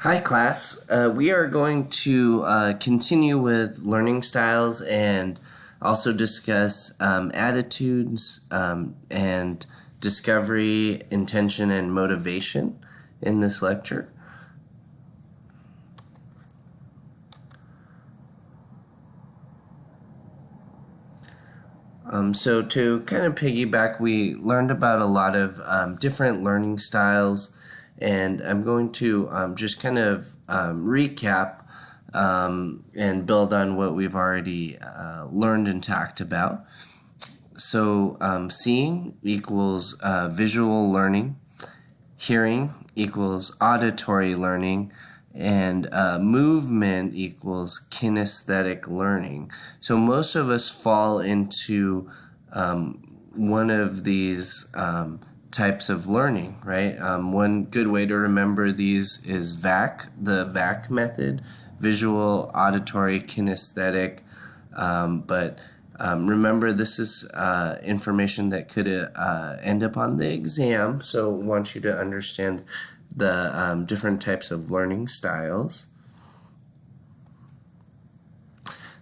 Hi, class. We are going to continue with learning styles and also discuss attitudes and discovery, intention, and motivation in this lecture. So to kind of piggyback, we learned about a lot of different learning styles, and I'm going to just kind of recap and build on what we've already learned and talked about. So seeing equals visual learning, hearing equals auditory learning, and movement equals kinesthetic learning. So most of us fall into one of these types of learning, right? One good way to remember these is VAC, the VAC method, visual, auditory, kinesthetic, but remember, this is information that could end up on the exam, so I want you to understand the different types of learning styles.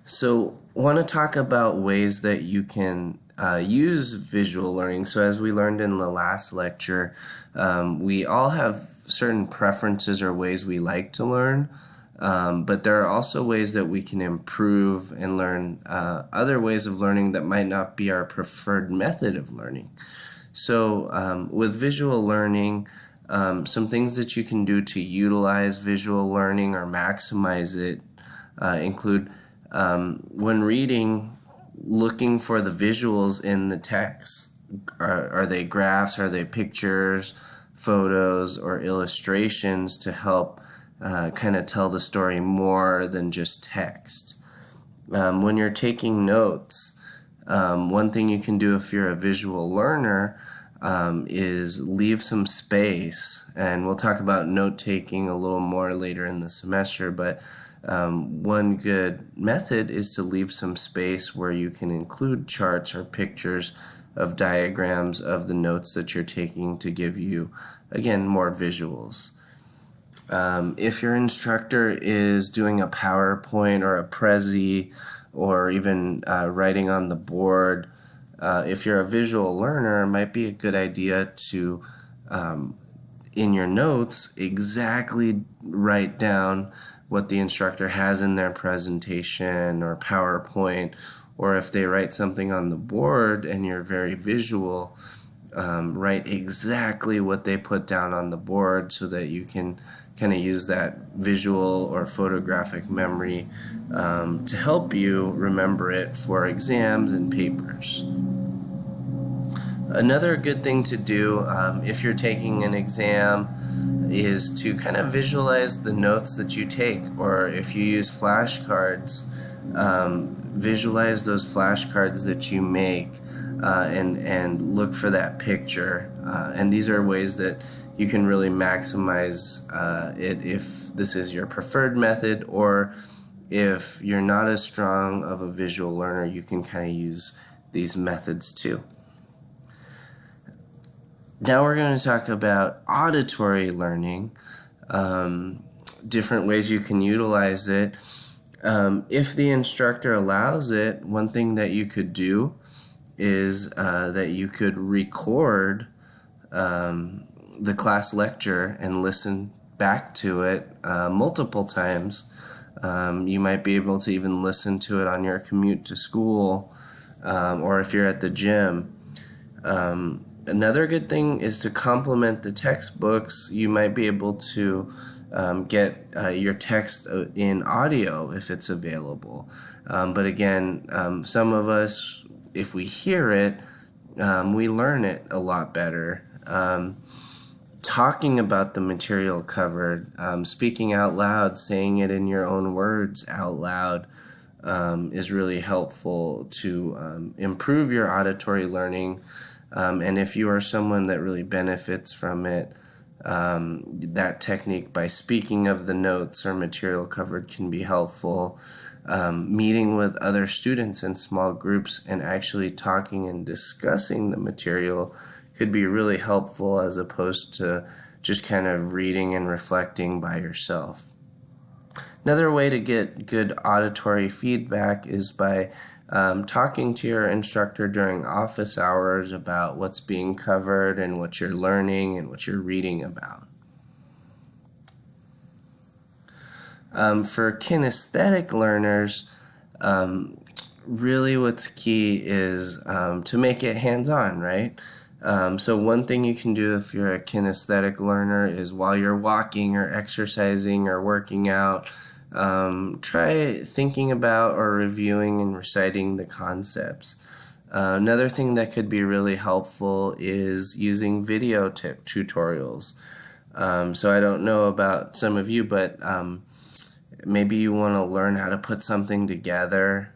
So I want to talk about ways that you can use visual learning. So as we learned in the last lecture, we all have certain preferences or ways we like to learn. But there are also ways that we can improve and learn other ways of learning that might not be our preferred method of learning. So with visual learning, some things that you can do to utilize visual learning or maximize it include when reading, looking for the visuals in the text. Are they graphs, are they pictures, photos, or illustrations to help kind of tell the story more than just text. When you're taking notes, one thing you can do if you're a visual learner is leave some space, and we'll talk about note-taking a little more later in the semester, but one good method is to leave some space where you can include charts or pictures of diagrams of the notes that you're taking to give you, again, more visuals. If your instructor is doing a PowerPoint or a Prezi or even writing on the board, if you're a visual learner, it might be a good idea to, in your notes, exactly write down what the instructor has in their presentation or PowerPoint, or if they write something on the board and you're very visual, write exactly what they put down on the board so that you can kind of use that visual or photographic memory to help you remember it for exams and papers. Another good thing to do if you're taking an exam is to kind of visualize the notes that you take, or if you use flashcards, visualize those flashcards that you make and look for that picture. And these are ways that you can really maximize it if this is your preferred method, or if you're not as strong of a visual learner, you can kind of use these methods too. Now we're going to talk about auditory learning, different ways you can utilize it. If the instructor allows it, one thing that you could do is that you could record the class lecture and listen back to it multiple times. You might be able to even listen to it on your commute to school, or if you're at the gym. Another good thing is to complement the textbooks. You might be able to get your text in audio if it's available. But again, some of us, if we hear it, we learn it a lot better. Talking about the material covered, speaking out loud, saying it in your own words out loud is really helpful to improve your auditory learning. And if you are someone that really benefits from it, that technique by speaking of the notes or material covered can be helpful. Meeting with other students in small groups and actually talking and discussing the material could be really helpful, as opposed to just kind of reading and reflecting by yourself. Another way to get good auditory feedback is by talking to your instructor during office hours about what's being covered and what you're learning and what you're reading about. For kinesthetic learners, really what's key is to make it hands-on, right? So one thing you can do if you're a kinesthetic learner is while you're walking or exercising or working out, try thinking about or reviewing and reciting the concepts. Another thing that could be really helpful is using video tutorials. So I don't know about some of you, but maybe you want to learn how to put something together.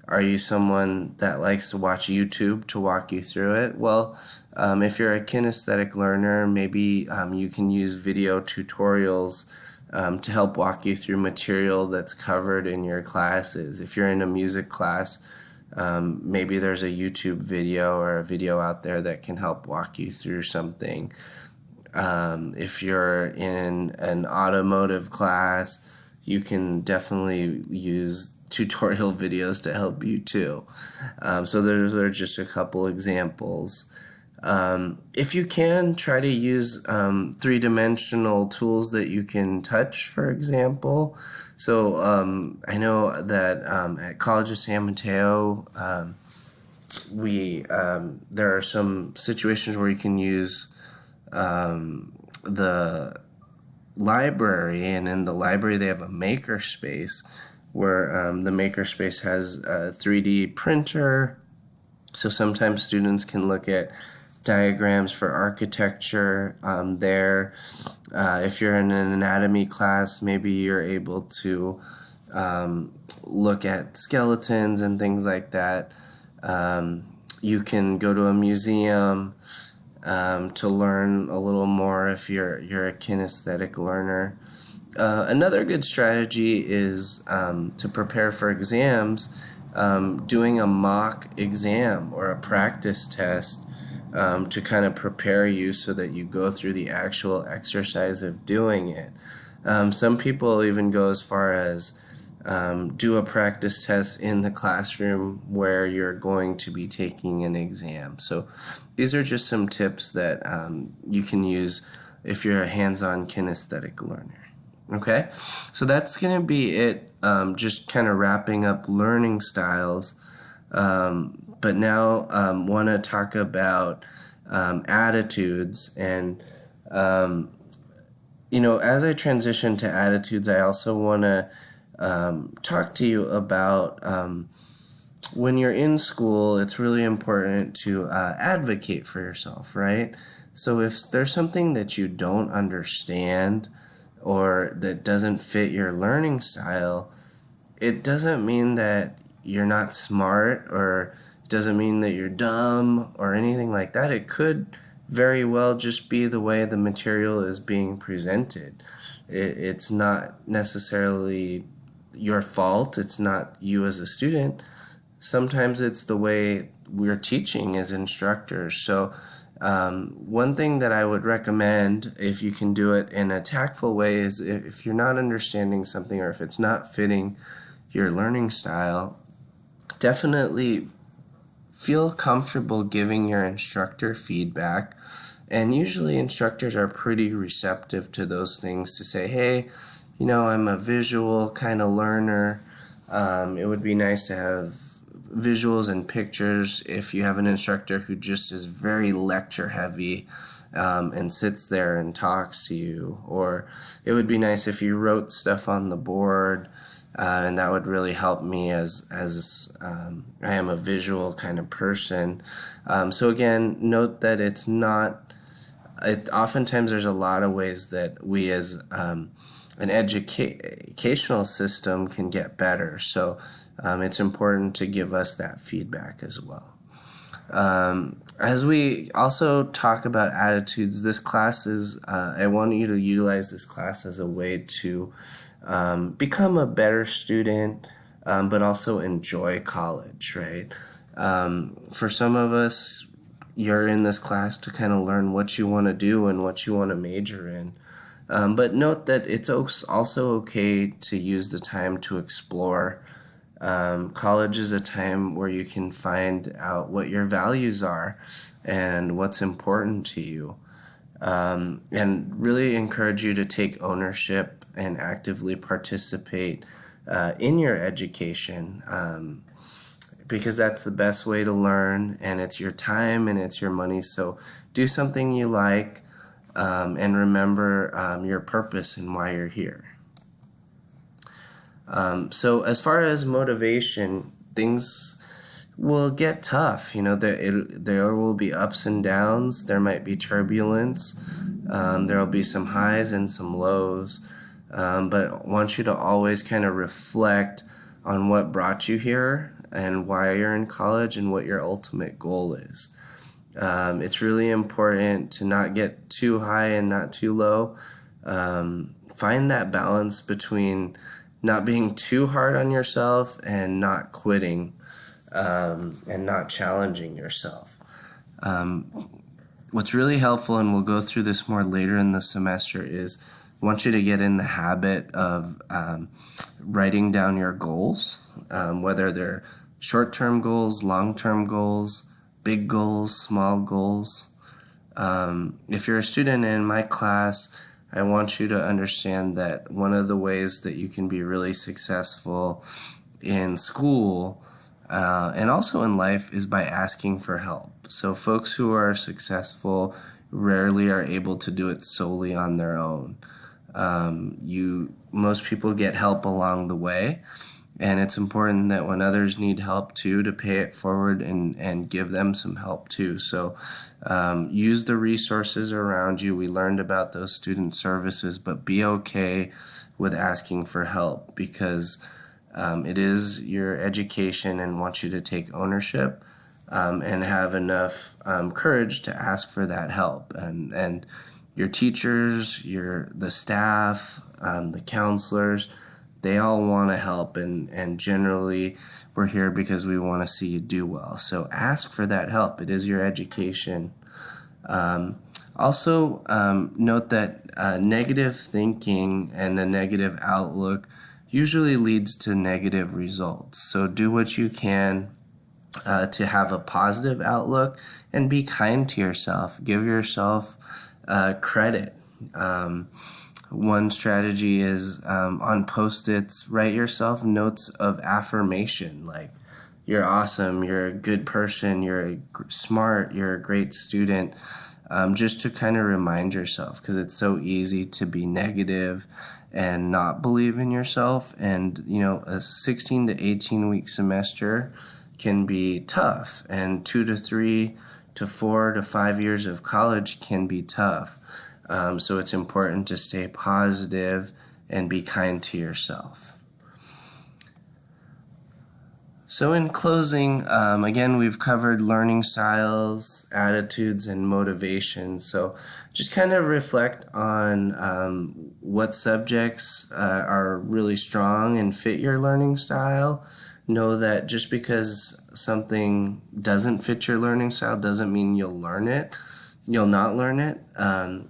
Are you someone that likes to watch YouTube to walk you through it? Well, if you're a kinesthetic learner, maybe you can use video tutorials to help walk you through material that's covered in your classes. If you're in a music class, maybe there's a YouTube video or a video out there that can help walk you through something. If you're in an automotive class, you can definitely use tutorial videos to help you too. So those are just a couple examples. If you can, try to use three-dimensional tools that you can touch, for example. So I know that at College of San Mateo, there are some situations where you can use the library, and in the library they have a makerspace where the makerspace has a 3D printer, so sometimes students can look at diagrams for architecture there. If you're in an anatomy class, maybe you're able to look at skeletons and things like that. You can go to a museum to learn a little more if you're a kinesthetic learner. Another good strategy is to prepare for exams, doing a mock exam or a practice test to kind of prepare you so that you go through the actual exercise of doing it. Some people even go as far as do a practice test in the classroom where you're going to be taking an exam. So these are just some tips that you can use if you're a hands-on kinesthetic learner. Okay, so that's going to be it, just kind of wrapping up learning styles. But now want to talk about attitudes. And, as I transition to attitudes, I also want to talk to you about when you're in school, it's really important to advocate for yourself, right? So if there's something that you don't understand or that doesn't fit your learning style, it doesn't mean that you're not smart, or it doesn't mean that you're dumb or anything like that. It could very well just be the way the material is being presented. It's not necessarily your fault. It's not you as a student. Sometimes it's the way we're teaching as instructors. So one thing that I would recommend, if you can do it in a tactful way, is if you're not understanding something or if it's not fitting your learning style, definitely feel comfortable giving your instructor feedback. And usually instructors are pretty receptive to those things, to say, hey, I'm a visual kind of learner. It would be nice to have visuals and pictures. If you have an instructor who just is very lecture heavy and sits there and talks to you, or it would be nice if you wrote stuff on the board, and that would really help me as I am a visual kind of person. So again, note that oftentimes there's a lot of ways that we as an educational system can get better. So it's important to give us that feedback as well. As we also talk about attitudes, this class is, I want you to utilize this class as a way to become a better student, but also enjoy college, right? For some of us, you're in this class to kind of learn what you want to do and what you want to major in. But note that it's also okay to use the time to explore. College is a time where you can find out what your values are and what's important to you. And really encourage you to take ownership and actively participate in your education, because that's the best way to learn, and it's your time and it's your money. So do something you like, and remember your purpose and why you're here. So as far as motivation, things will get tough. There will be ups and downs. There might be turbulence. There will be some highs and some lows. But I want you to always kind of reflect on what brought you here and why you're in college and what your ultimate goal is. It's really important to not get too high and not too low. Find that balance between not being too hard on yourself and not quitting, and not challenging yourself. What's really helpful, and we'll go through this more later in the semester, is I want you to get in the habit of writing down your goals, whether they're short-term goals, long-term goals, big goals, small goals. If you're a student in my class, I want you to understand that one of the ways that you can be really successful in school and also in life is by asking for help. So folks who are successful rarely are able to do it solely on their own. Most people get help along the way, and it's important that when others need help too, to pay it forward and give them some help too. So use the resources around you. We learned about those student services, but be okay with asking for help, because it is your education, and want you to take ownership and have enough courage to ask for that help. And your teachers, the staff, the counselors, they all want to help, and generally we're here because we want to see you do well. So ask for that help. It is your education. Also, note that negative thinking and a negative outlook usually leads to negative results. So do what you can to have a positive outlook, and be kind to yourself. Give yourself credit. One strategy is on Post-its, write yourself notes of affirmation, like you're awesome, you're a good person, you're smart, you're a great student, just to kind of remind yourself, because it's so easy to be negative and not believe in yourself. And a 16 to 18 week semester can be tough, and 2 to 3 to 4 to 5 years of college can be tough. So it's important to stay positive and be kind to yourself. So in closing, again, we've covered learning styles, attitudes, and motivation. So just kind of reflect on what subjects are really strong and fit your learning style. Know that just because something doesn't fit your learning style doesn't mean you'll not learn it.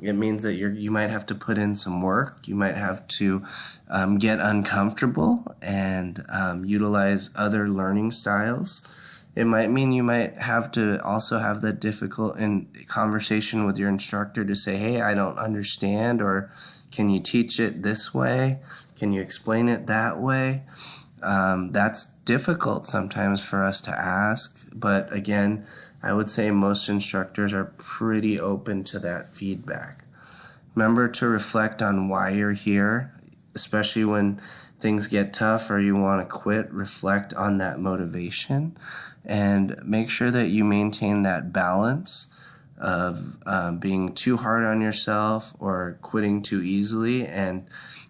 It means that you might have to put in some work. You might have to get uncomfortable and utilize other learning styles. It might mean you might have to also have that difficult conversation with your instructor to say, hey, I don't understand, or can you teach it this way? Can you explain it that way? That's difficult sometimes for us to ask, but again, I would say most instructors are pretty open to that feedback. Remember to reflect on why you're here, especially when things get tough or you want to quit. Reflect on that motivation and make sure that you maintain that balance of being too hard on yourself or quitting too easily, and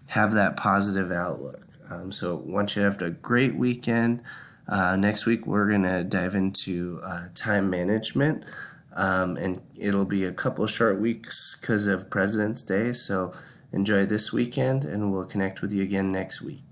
have that positive outlook. So I want you to have a great weekend. Next week we're going to dive into time management, and it'll be a couple short weeks because of President's Day. So enjoy this weekend, and we'll connect with you again next week.